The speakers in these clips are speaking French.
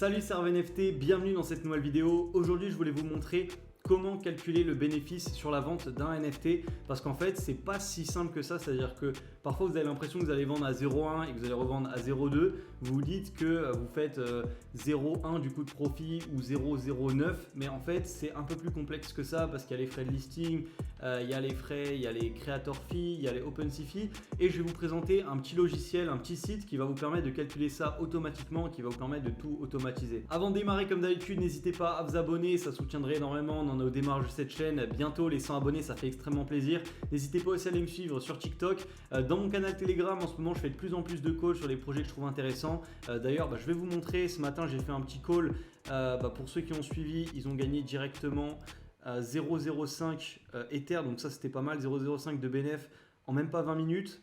Salut, c'est Hervé NFT, bienvenue dans cette nouvelle vidéo. Aujourd'hui, je voulais vous montrer comment calculer le bénéfice sur la vente d'un NFT parce qu'en fait, c'est pas si simple que ça. C'est-à-dire que parfois, vous avez l'impression que vous allez vendre à 0,1 et que vous allez revendre à 0,2. Vous vous dites que vous faites 0,1 du coût de profit ou 0,09, mais en fait, c'est un peu plus complexe que ça parce qu'il y a les frais de listing, il y a les frais, il y a les creator fees, il y a les OpenSea fees et je vais vous présenter un petit logiciel, un petit site qui va vous permettre de calculer ça automatiquement, qui va vous permettre de tout automatiser. Avant de démarrer, comme d'habitude, n'hésitez pas à vous abonner, ça soutiendrait énormément. On en est au démarrage de cette chaîne, bientôt les 100 abonnés, ça fait extrêmement plaisir. N'hésitez pas aussi à aller me suivre sur TikTok. Dans mon canal Telegram, en ce moment, je fais de plus en plus de calls sur les projets que je trouve intéressants. D'ailleurs, je vais vous montrer, ce matin, j'ai fait un petit call. Pour ceux qui ont suivi, ils ont gagné directement 0,05 Ether, donc ça c'était pas mal, 0,05 de bénéf en même pas 20 minutes.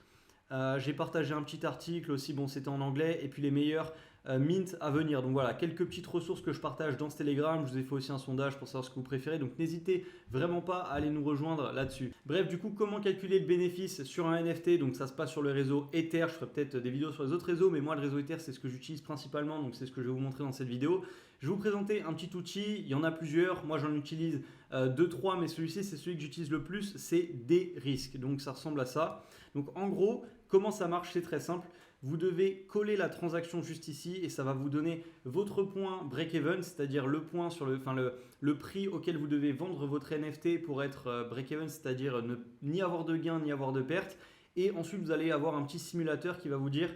J'ai partagé un petit article aussi, bon c'était en anglais, et puis les meilleurs mint à venir. Donc voilà, quelques petites ressources que je partage dans ce Telegram. Je vous ai fait aussi un sondage pour savoir ce que vous préférez, donc n'hésitez vraiment pas à aller nous rejoindre là-dessus. Bref, du coup, comment calculer le bénéfice sur un NFT? Donc ça se passe sur le réseau Ether. Je ferai peut-être des vidéos sur les autres réseaux, mais moi le réseau Ether c'est ce que j'utilise principalement, donc c'est ce que je vais vous montrer dans cette vidéo. Je vais vous présenter un petit outil, il y en a plusieurs, moi j'en utilise 2-3, mais celui-ci c'est celui que j'utilise le plus, c'est Derisk. Donc ça ressemble à ça. Donc en gros, comment ça marche? C'est très simple. Vous devez coller la transaction juste ici et ça va vous donner votre point break-even, c'est-à-dire le point sur le prix auquel vous devez vendre votre NFT pour être break-even, c'est-à-dire ne ni avoir de gain ni avoir de perte. Et ensuite, vous allez avoir un petit simulateur qui va vous dire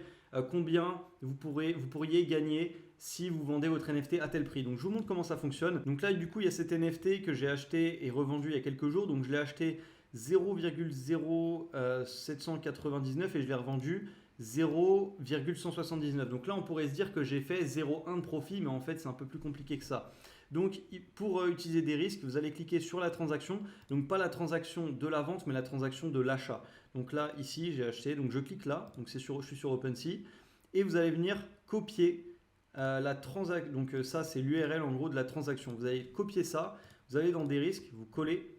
combien vous pourriez gagner si vous vendez votre NFT à tel prix. Donc je vous montre comment ça fonctionne. Donc là, du coup, il y a cet NFT que j'ai acheté et revendu il y a quelques jours. Donc je l'ai acheté 0,0799 et je l'ai revendu 0,179. Donc là, on pourrait se dire que j'ai fait 0,1 de profit, mais en fait, c'est un peu plus compliqué que ça. Donc, pour utiliser Derisk, vous allez cliquer sur la transaction. Donc, pas la transaction de la vente, mais la transaction de l'achat. Donc là, ici, j'ai acheté. Donc, je clique là. Donc, je suis sur OpenSea. Et vous allez venir copier la transaction. Donc, ça, c'est l'URL en gros de la transaction. Vous allez copier ça. Vous allez dans Derisk, vous collez.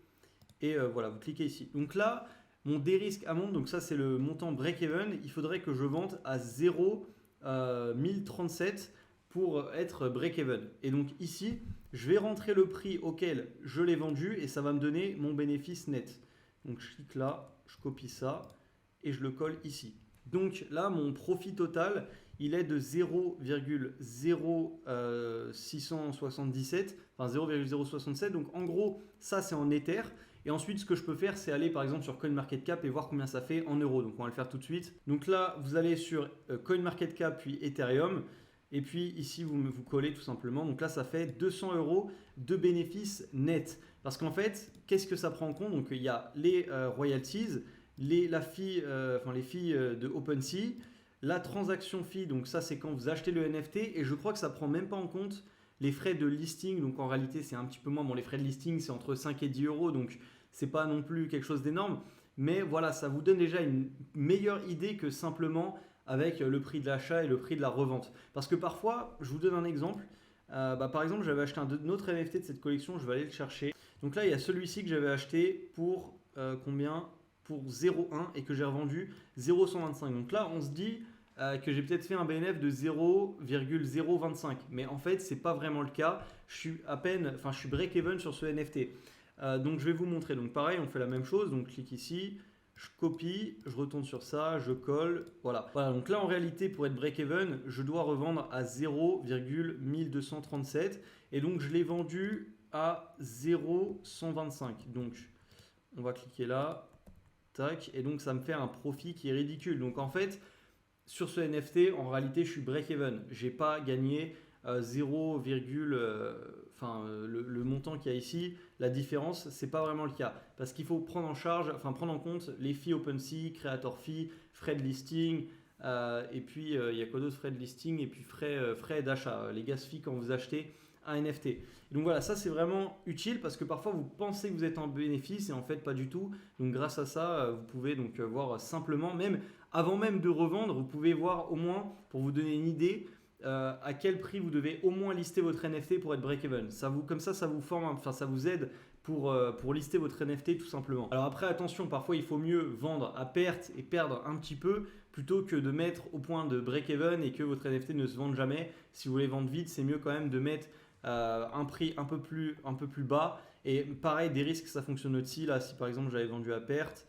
Et voilà, vous cliquez ici. Donc là, mon Derisk amount, donc ça c'est le montant break-even, il faudrait que je vende à 0,1037 pour être break-even. Et donc ici, je vais rentrer le prix auquel je l'ai vendu et ça va me donner mon bénéfice net. Donc je clique là, je copie ça et je le colle ici. Donc là, mon profit total, il est de 0,0677, enfin 0,067. Donc en gros, ça c'est en Ether. Et ensuite, ce que je peux faire, c'est aller par exemple sur CoinMarketCap et voir combien ça fait en euros. Donc on va le faire tout de suite. Donc là, vous allez sur CoinMarketCap puis Ethereum. Et puis ici, vous collez tout simplement. Donc là, ça fait 200 € de bénéfice net. Parce qu'en fait, qu'est-ce que ça prend en compte? Donc il y a les royalties, les fees de OpenSea, la transaction fee. Donc ça, c'est quand vous achetez le NFT. Et je crois que ça ne prend même pas en compte les frais de listing. Donc en réalité, c'est un petit peu moins. Bon, les frais de listing, c'est entre 5 et 10 €. Donc c'est pas non plus quelque chose d'énorme. Mais voilà, ça vous donne déjà une meilleure idée que simplement avec le prix de l'achat et le prix de la revente. Parce que parfois, je vous donne un exemple. Par exemple, j'avais acheté un autre NFT de cette collection. Je vais aller le chercher. Donc là, il y a celui-ci que j'avais acheté pour combien? Pour 0,1 et que j'ai revendu 0,125. Donc là, on se dit que j'ai peut-être fait un BNF de 0,025. Mais en fait, ce n'est pas vraiment le cas. Je suis break-even sur ce NFT. Donc, je vais vous montrer. Donc, pareil, on fait la même chose. Donc, clique ici, je copie, je retourne sur ça, je colle. Voilà. Donc là, en réalité, pour être break-even, je dois revendre à 0,1237. Et donc, je l'ai vendu à 0,125. Donc, on va cliquer là. Tac. Et donc, ça me fait un profit qui est ridicule. Donc, en fait, sur ce NFT, en réalité, je suis break-even. Je n'ai pas gagné le montant qu'il y a ici. La différence, ce n'est pas vraiment le cas. Parce qu'il faut prendre en compte les fees OpenSea, creator fee, frais de listing, et puis il y a quoi d'autre? Frais de listing et puis frais d'achat, les gas fees quand vous achetez un NFT. Et donc voilà, ça c'est vraiment utile parce que parfois vous pensez que vous êtes en bénéfice et en fait pas du tout. Donc grâce à ça, vous pouvez donc voir simplement, même avant même de revendre, vous pouvez voir au moins, pour vous donner une idée, à quel prix vous devez au moins lister votre NFT pour être break-even. Comme ça vous forme, enfin ça vous aide pour lister votre NFT tout simplement. Alors après attention, parfois il faut mieux vendre à perte et perdre un petit peu plutôt que de mettre au point de break-even et que votre NFT ne se vende jamais. Si vous voulez vendre vite, c'est mieux quand même de mettre un prix un peu plus bas. Et pareil, des risques, ça fonctionne aussi. Là, si par exemple j'avais vendu à perte,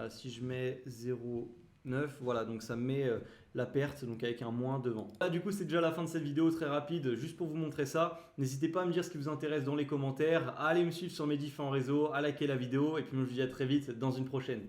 si je mets 0,9, voilà, donc ça me met la perte, donc avec un moins devant. Là, du coup, c'est déjà la fin de cette vidéo, très rapide, juste pour vous montrer ça. N'hésitez pas à me dire ce qui vous intéresse dans les commentaires, à aller me suivre sur mes différents réseaux, à liker la vidéo, et puis moi je vous dis à très vite dans une prochaine.